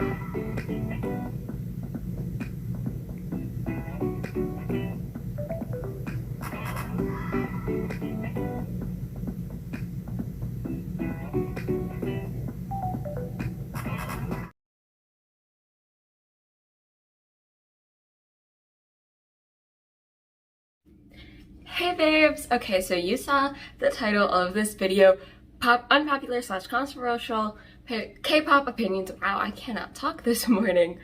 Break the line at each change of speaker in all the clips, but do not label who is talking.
Hey babes! Okay, so you saw the title of this video, Unpopular / controversial K-pop opinions. Wow, I cannot talk this morning.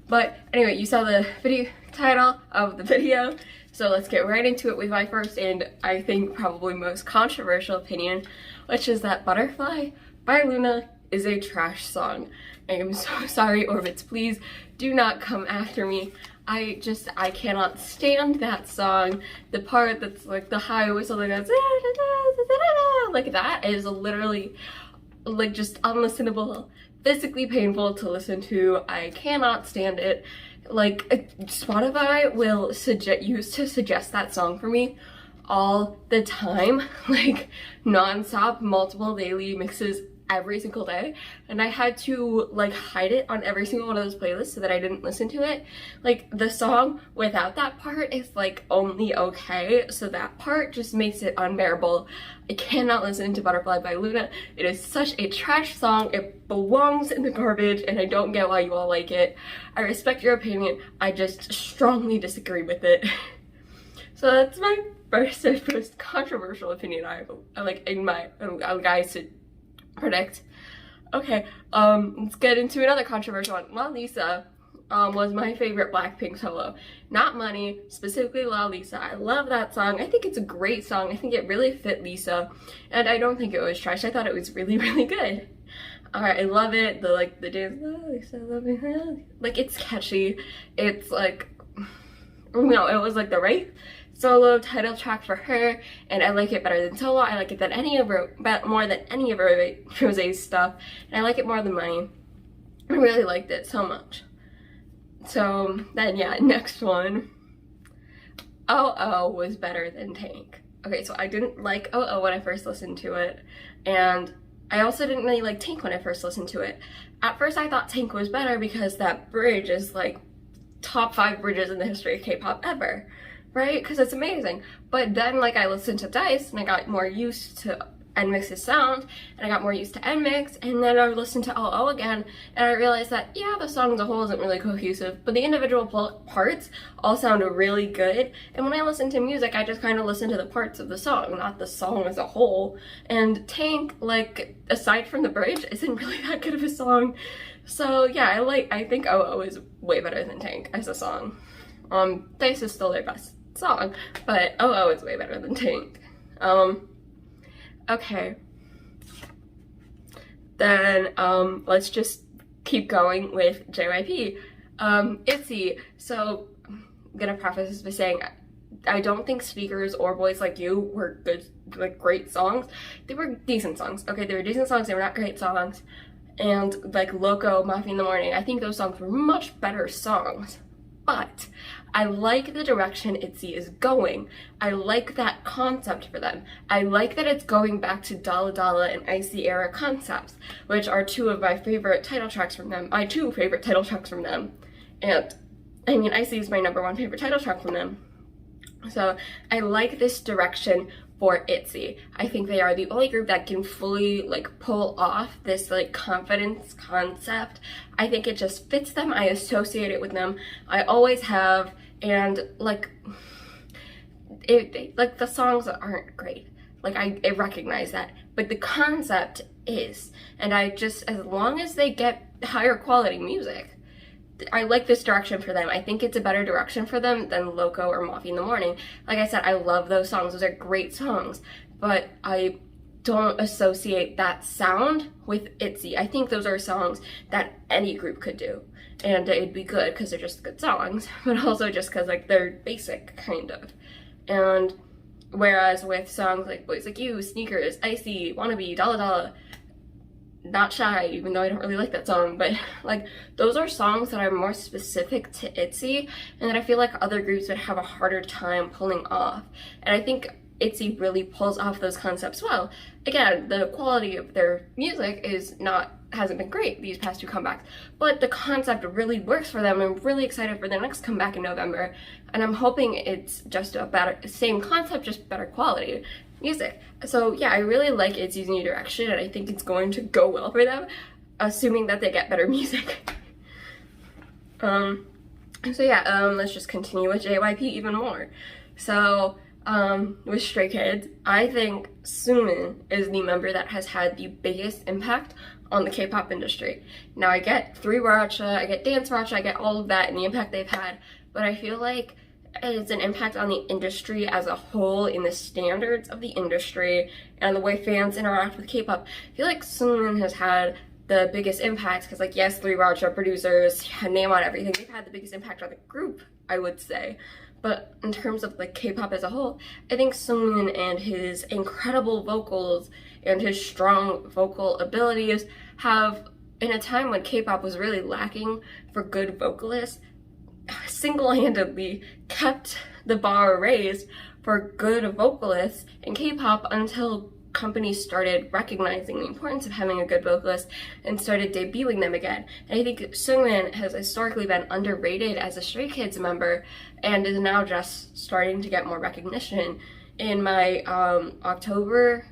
But anyway, you saw the video title of the video, so let's get right into it with my first and I think probably most controversial opinion, which is that Butterfly by Luna is a trash song. I am so sorry, Orbits, please do not come after me. I cannot stand that song. The part that's like the high whistle that goes like that is literally like just unlistenable, physically painful to listen to. I cannot stand it. Like Spotify will suggest that song for me all the time, like non-stop, multiple daily mixes every single day, and I had to like hide it on every single one of those playlists so that I didn't listen to it. Like the song without that part is like only okay, so that part just makes it unbearable. I cannot listen to Butterfly by Luna. It is such a trash song. It belongs in the garbage and I don't get why you all like it. I respect your opinion, I just strongly disagree with it. So that's my most controversial opinion I like in my guys to predict. Okay, let's get into another controversial one. Lalisa was my favorite Blackpink solo. Not Money, specifically Lalisa. I love that song. I think it's a great song. I think it really fit Lisa, and I don't think it was trash. I thought it was really, really good. Alright, I love it. The dance, Lalisa, love me, like it's catchy. It's like, no, it was like the right solo title track for her, and I like it better than Solo. I like it more than any of her Rosé's stuff, and I like it more than Money. I really liked it so much. So then yeah, next one. Oh was better than Tank. Okay, so I didn't like Oh when I first listened to it, and I also didn't really like Tank when I first listened to it. At first I thought Tank was better because that bridge is like top 5 bridges in the history of K-pop ever. Right? Because it's amazing. But then like I listened to Dice and I got more used to NMIX's sound, and I got more used to NMIX, and then I listened to Oh again, and I realized that yeah, the song as a whole isn't really cohesive, but the individual parts all sound really good, and when I listen to music I just kind of listen to the parts of the song, not the song as a whole. And Tank, like aside from the bridge, isn't really that good of a song. So yeah, I think Oh is way better than Tank as a song. Dice is still their best song, but Oh is way better than Tank. Okay, then let's just keep going with JYP. ITZY. So I'm gonna preface this by saying I don't think Speakers or Boys Like You were good, like great songs. They were decent songs. Okay, they were decent songs, they were not great songs. And like Loco, Mafia in the Morning, I think those songs were much better songs. But I like the direction ITZY is going. I like that concept for them. I like that it's going back to Dalla Dalla and Icy era concepts, which are 2 of my favorite title tracks from them. My 2 favorite title tracks from them. And I mean, Icy is my #1 favorite title track from them. So I like this direction for ITZY. I think they are the only group that can fully like pull off this like confidence concept. I think it just fits them. I associate it with them. I always have, and like like the songs aren't great. Like I recognize that, but the concept is, and I just, as long as they get higher quality music, I like this direction for them. I think it's a better direction for them than Loco or Mafia in the Morning. Like I said, I love those songs. Those are great songs, but I don't associate that sound with ITZY. I think those are songs that any group could do, and it'd be good because they're just good songs, but also just because like they're basic kind of. And whereas with songs like Boys Like You, Sneakers, Icy, Wannabe, Dalla Dalla, Not Shy, even though I don't really like that song, but like those are songs that are more specific to ITZY and that I feel like other groups would have a harder time pulling off. And I think ITZY really pulls off those concepts well. Again, the quality of their music is not hasn't been great, these past two comebacks, but the concept really works for them. I'm really excited for their next comeback in November, and I'm hoping it's just a better, same concept, just better quality music. So yeah, I really like ITZY's new direction, and I think it's going to go well for them, assuming that they get better music. So yeah, let's just continue with JYP even more. So with Stray Kids, I think Sumin is the member that has had the biggest impact on the K-pop industry. Now I get 3 Racha, I get Dance Racha, I get all of that and the impact they've had, but I feel like it's an impact on the industry as a whole, in the standards of the industry and the way fans interact with K-pop. I feel like Sumin has had the biggest impact because, like, yes, 3 Racha producers, name on everything, they've had the biggest impact on the group, I would say. But in terms of like K-pop as a whole, I think Sumin and his incredible vocals and his strong vocal abilities have, in a time when K-pop was really lacking for good vocalists, single-handedly kept the bar raised for good vocalists in K-pop until companies started recognizing the importance of having a good vocalist and started debuting them again. And I think Sumin has historically been underrated as a Stray Kids member and is now just starting to get more recognition. In my October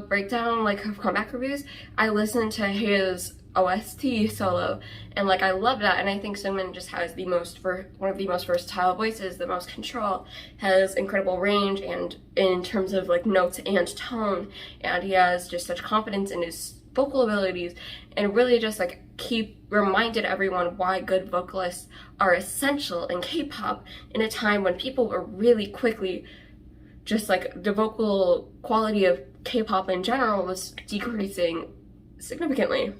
breakdown, like, of comeback reviews, I listened to his OST solo, and like, I love that. And I think Sumin just has one of the most versatile voices, the most control, has incredible range and in terms of like notes and tone, and he has just such confidence in his vocal abilities, and really just like reminded everyone why good vocalists are essential in K-pop in a time when people were really quickly just like the vocal quality of K-pop in general was decreasing significantly.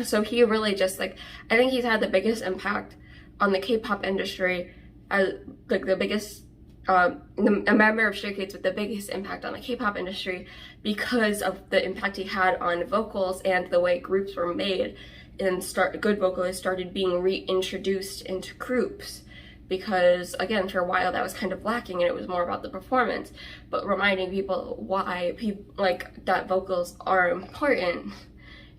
So he really just like, I think he's had the biggest impact on the K-pop industry as like the biggest, a member of Stray Kids with the biggest impact on the K-pop industry because of the impact he had on vocals and the way groups were made, and good vocalists started being reintroduced into groups. Because again, for a while that was kind of lacking and it was more about the performance, but reminding people why like that vocals are important.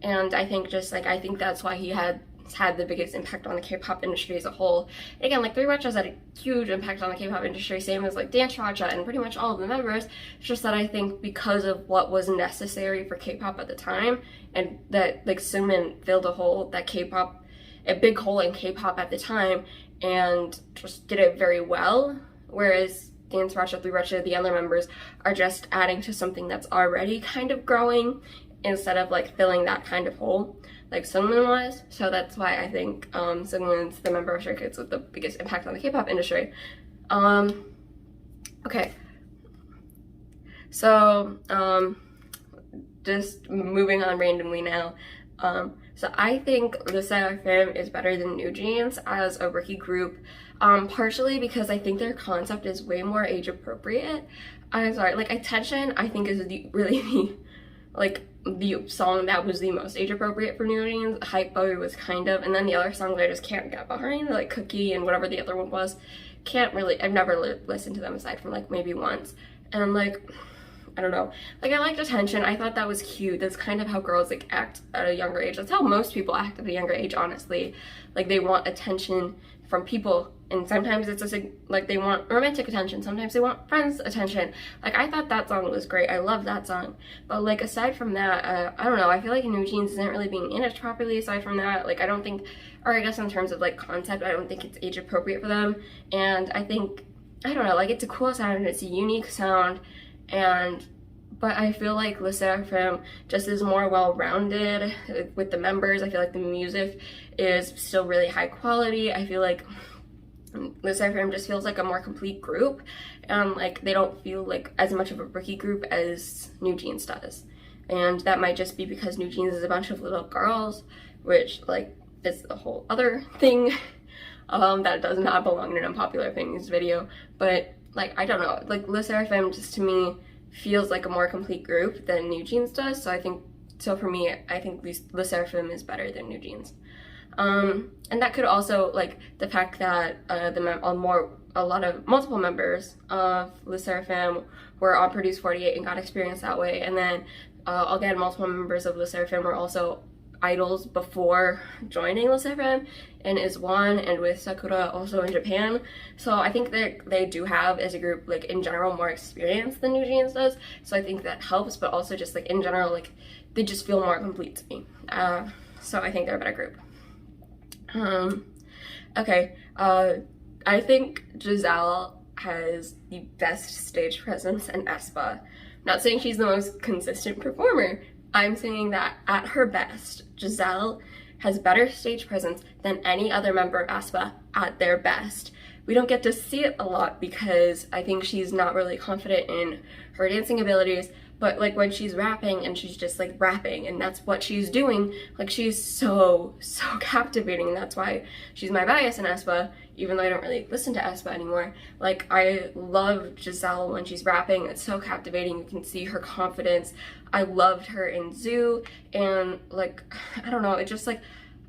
And I think I think that's why he had the biggest impact on the K-pop industry as a whole. Again, like 3 Racha has had a huge impact on the K-pop industry, same as like Dance Racha and pretty much all of the members. It's just that I think because of what was necessary for K-pop at the time, and that like Sumin filled a big hole in K-pop at the time, and just did it very well, whereas Dance Racha, 3 Racha, the other members are just adding to something that's already kind of growing instead of like filling that kind of hole like Sumin was. So that's why I think Sumin's the member of Stray Kids with the biggest impact on the K-pop industry. Okay, so just moving on randomly now. So I think LE SSERAFIM is better than New Jeans as a rookie group, partially because I think their concept is way more age appropriate. I'm sorry, like Attention I think is the song that was the most age appropriate for New Jeans. Hybe was kind of, and then the other songs I just can't get behind, like Cookie and whatever the other one was. I've never listened to them aside from like maybe once, and like, I don't know, like I liked Attention. I thought that was cute. That's kind of how girls like act at a younger age. That's how most people act at a younger age, honestly. Like they want attention from people, and sometimes it's like they want romantic attention, sometimes they want friends attention. Like I thought that song was great. I love that song. But like aside from that, I don't know, I feel like New Jeans isn't really being imaged properly aside from that. Like I don't think, or I guess in terms of like concept, I don't think it's age appropriate for them. And I think, I don't know, like it's a cool sound and it's a unique sound, but I feel like LE SSERAFIM just is more well-rounded with the members. I feel like the music is still really high quality. I feel like LE SSERAFIM just feels like a more complete group, and like they don't feel like as much of a rookie group as New Jeans does. And that might just be because New Jeans is a bunch of little girls, which like is a whole other thing that does not belong in an unpopular opinions video. But like, I don't know, like LE SSERAFIM just to me feels like a more complete group than New Jeans does. So for me, I think LE SSERAFIM is better than New Jeans. And that could also, like, the fact that multiple members of LE SSERAFIM were on Produce 48 and got experience that way, and then again, multiple members of LE SSERAFIM were also idols before joining LE SSERAFIM, and is one, and with Sakura also in Japan. So I think that they do have, as a group, like in general, more experience than New Jeans does. So I think that helps, but also just like in general, like they just feel more complete to me. So I think they're a better group. Okay, I think Giselle has the best stage presence in aespa. Not saying she's the most consistent performer. I'm saying that at her best, Giselle has better stage presence than any other member of aespa at their best. We don't get to see it a lot because I think she's not really confident in her dancing abilities, but like when she's rapping and she's just like rapping and that's what she's doing, like she's so captivating, and that's why she's my bias in aespa, even though I don't really listen to aespa anymore. Like I love Giselle when she's rapping, it's so captivating, you can see her confidence. I loved her in Zoo, and like, I don't know, it just like,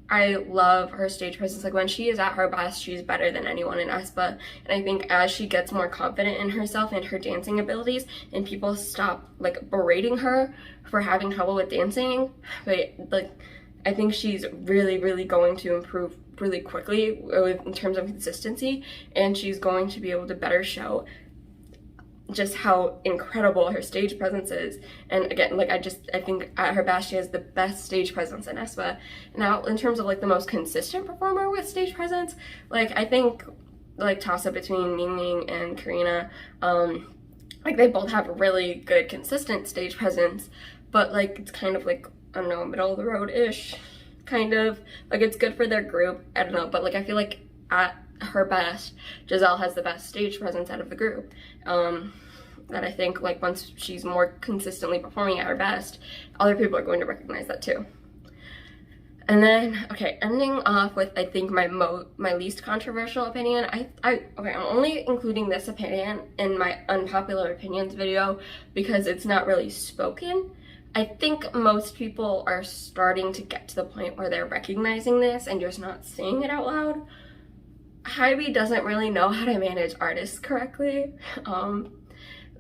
I love her stage presence. Like when she is at her best, she's better than anyone in aespa. And I think as she gets more confident in herself and her dancing abilities, and people stop like berating her for having trouble with dancing, but like I think she's really going to improve really quickly in terms of consistency, and she's going to be able to better show just how incredible her stage presence is. And again, like I think at her best she has the best stage presence in aespa. Now in terms of like the most consistent performer with stage presence, like I think like toss up between Ning and Karina. Like they both have a really good consistent stage presence, but like it's kind of like, I don't know, middle of the road-ish, kind of. Like it's good for their group, I don't know, but like I feel like at her best, Giselle has the best stage presence out of the group. That I think like once she's more consistently performing at her best, other people are going to recognize that too. And then, okay, ending off with I think my least controversial opinion. Okay, I'm only including this opinion in my unpopular opinions video because it's not really spoken. I think most people are starting to get to the point where they're recognizing this and just not saying it out loud. Hybe doesn't really know how to manage artists correctly.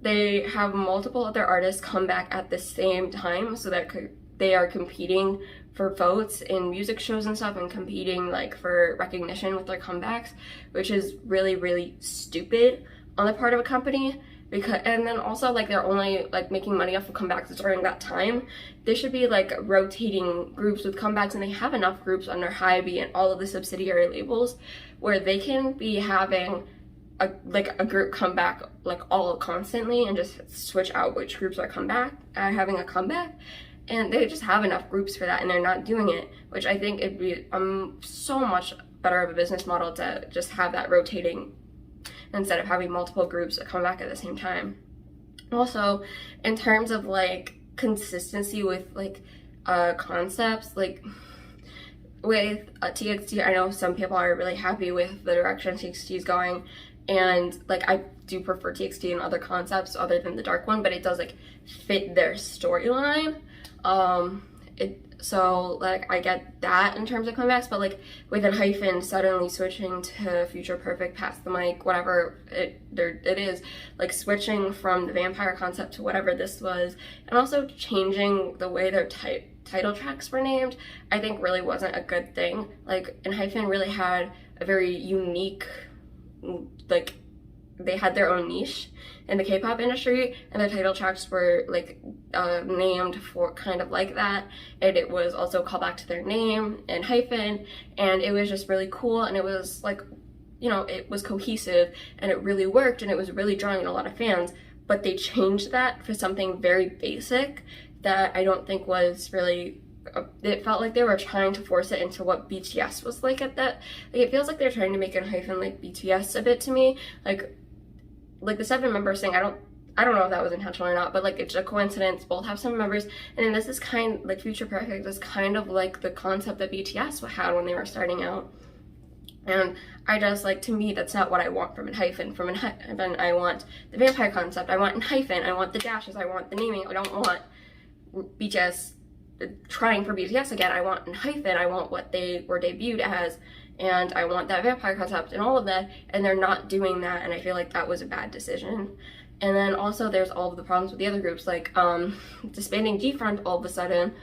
They have multiple other artists come back at the same time so that they are competing for votes in music shows and stuff, and competing like for recognition with their comebacks, which is really stupid on the part of a company. And then also like they're only like making money off of comebacks during that time. They should be like rotating groups with comebacks, and they have enough groups under Hybe and all of the subsidiary labels where they can be having a group come back like all constantly and just switch out which groups are having a comeback, and they just have enough groups for that and they're not doing it, which I think it'd be so much better of a business model to just have that rotating instead of having multiple groups that come back at the same time. Also, in terms of like consistency with like concepts, like with TXT, I know some people are really happy with the direction TXT is going, and like I do prefer TXT and other concepts other than the dark one, but it does like fit their storyline. So like I get that in terms of comebacks, but like with Hyphen suddenly switching to Future Perfect, Pass the Mic, whatever it is, like switching from the vampire concept to whatever this was, and also changing the way their title tracks were named, I think really wasn't a good thing. Like, and Hyphen really had a very unique, like, they had their own niche in the K-pop industry, and their title tracks were like named for kind of like that, and it was also a callback to their name and Hyphen, and it was just really cool, and it was like, you know, it was cohesive and it really worked and it was really drawing in a lot of fans. But they changed that for something very basic that I don't think was really, it felt like they were trying to force it into what BTS was like at that. Like, it feels like they're trying to make Hyphen like BTS a bit to me. Like the 7 members thing, I don't know if that was intentional or not, but like it's a coincidence. Both have 7 members, and then this is kind like Future Perfect is kind of like the concept that BTS had when they were starting out. And I just, like, to me, that's not what I want from Hyphen. From Hyphen, I want the vampire concept. I want Hyphen. I want the dashes. I want the naming. I don't want BTS trying for BTS again. I want Hyphen. I want what they were debuted as. And I want that vampire concept and all of that. And they're not doing that. And I feel like that was a bad decision. And then also there's all of the problems with the other groups, like disbanding G-Front all of a sudden.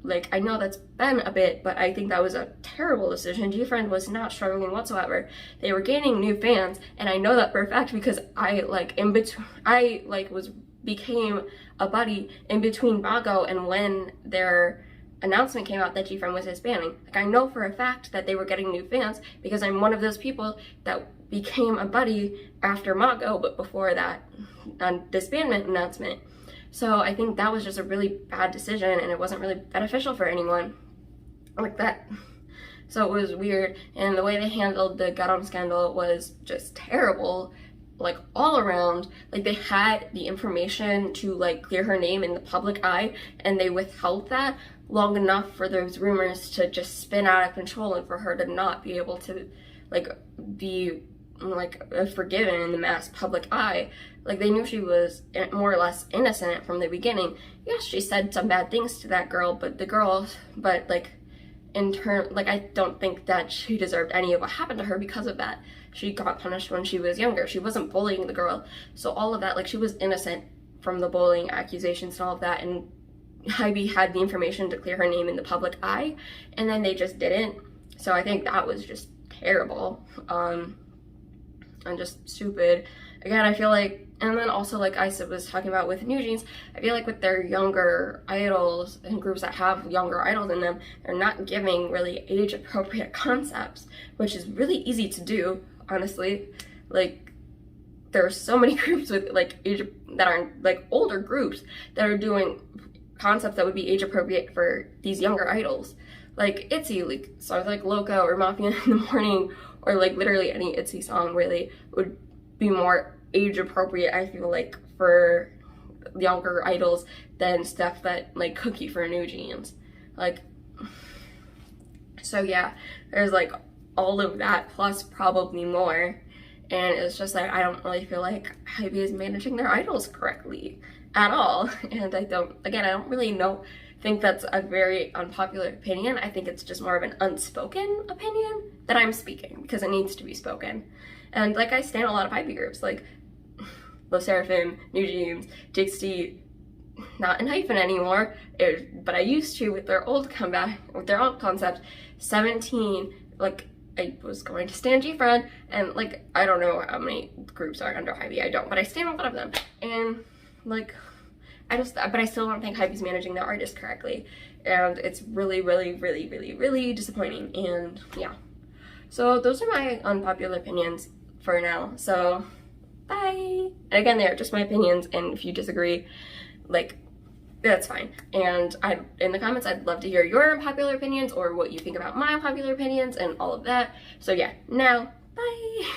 Like, I know that's been a bit, but I think that was a terrible decision. GFriend was not struggling whatsoever. They were gaining new fans, and I know that for a fact because I, like, became a buddy in between Bago and when their announcement came out that GFriend was disbanding. Like, I know for a fact that they were getting new fans because I'm one of those people that became a buddy after Mago, but before that disbandment announcement. So I think that was just a really bad decision, and it wasn't really beneficial for anyone like that. So it was weird, and the way they handled the Garam scandal was just terrible, like all around. Like, they had the information to like clear her name in the public eye, and they withheld that long enough for those rumors to just spin out of control and for her to not be able to like be like forgiven in the mass public eye. Like, they knew she was more or less innocent from the beginning. Yes, she said some bad things to that girl, but like in turn, like, I don't think that she deserved any of what happened to her because of that. She got punished when she was younger. She wasn't bullying the girl, so all of that, like, she was innocent from the bullying accusations and all of that, and hybe had the information to clear her name in the public eye, and then they just didn't. So I think that was just terrible, and just stupid. Again, I feel like, and then also, like I was talking about with New Jeans, I feel like with their younger idols and groups that have younger idols in them, they're not giving really age-appropriate concepts, which is really easy to do, honestly. Like, there are so many groups with like that are like older groups that are doing concepts that would be age-appropriate for these younger idols. Like ITZY, like songs like Loca or Mafia in the Morning, or like literally any ITZY song really would be more age appropriate, I feel like, for younger idols than stuff that like Cookie for New Jeans. Like, so yeah, there's like all of that plus probably more, and it's just like I don't really feel like hybe is managing their idols correctly at all. And I don't really think that's a very unpopular opinion. I think it's just more of an unspoken opinion that I'm speaking because it needs to be spoken. And like, I stand a lot of hybe groups like LE SSERAFIM, New Jeans, JXT, not in hyphen anymore, but I used to with their old comeback, with their old concept. 17, like, I was going to stand GFriend, and like, I don't know how many groups are under hybe, I don't, but I stand a lot of them. And like, but I still don't think hybe's managing their artists correctly, and it's really, really, really, really, really disappointing. And yeah, so those are my unpopular opinions for now. So bye. And again, they're just my opinions, and if you disagree, like, that's fine. And in the comments, I'd love to hear your unpopular opinions or what you think about my unpopular opinions and all of that. So yeah, now bye.